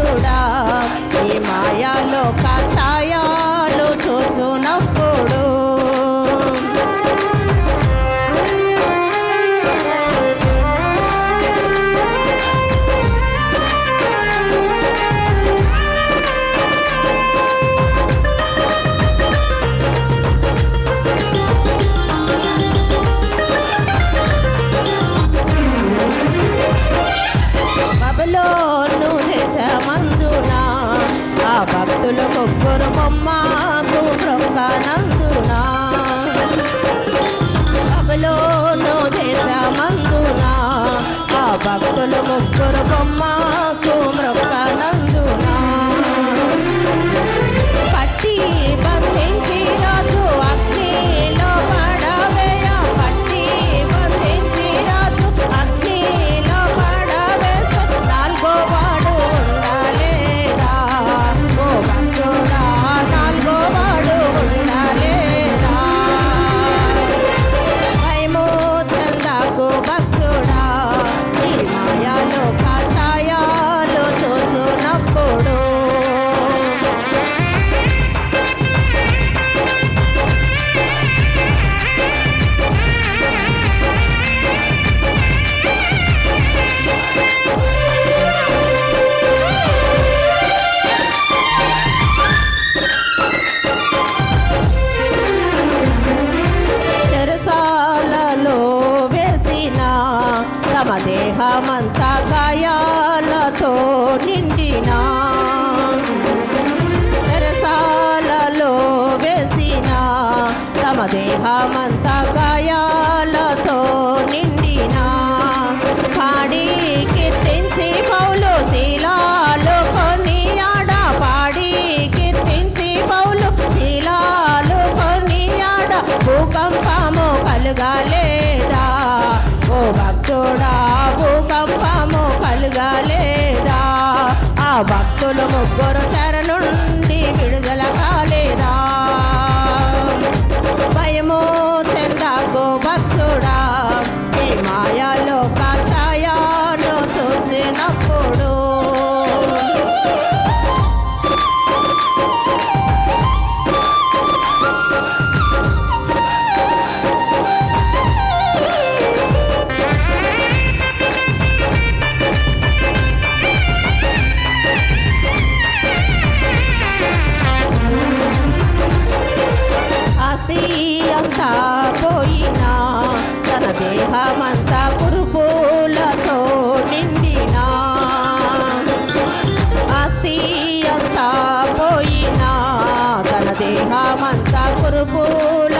భక్తుడా ఈ మాయాలో ఛాయాలు చూచునప్పుడు బబులోను దేశమందున ఆ భక్తులు ముగ్గురు బొమ్మకు మ్రొక్కనందున బబులోను దేశమందున ఆ భక్తులు ముగ్గురు బొమ్మకు మ్రొక్కనందున పట్టి బంధించి రాజు అగ్నిలో పడవేయ పట్టి బంధించి రాజు అగ్నిలో పడవేస నాలుగో వాడు ఉండలేదా ఓ భక్తుడా నాలుగో వాడు ఉండలేదా భయము చందాకు భక్తుడా ఈ మాయాలో ఛాయాలు చూచునప్పుడు చెరసాలలో వేసిన తమ దేహమంతా గాయాలతో నిండిన చెరసాలలో వేసిన తమ దేహమంతా గాయాలతో నిండిన పాడి కీర్తించి పౌలు శీలాలు కొనియాడ పాడి కీర్తించి పౌలు శీలాలు కొనియాడ భూకంపము కలుగలేదా ఓ భక్తుడా భూకంపము కలుగలేదా ఆ భక్తులు ముగ్గురు చెర నుండి విడుదల కాలేదా భయము చెందాకు భక్తుడా ఈ మాయాలో ఛాయాను చూసినప్పుడు ఆస్తి అంతా పోయినా తన దేహమంతా కురుపులతో నిండినా ఆస్తి అంతా పోయినా తన దేహమంతా కురుపుల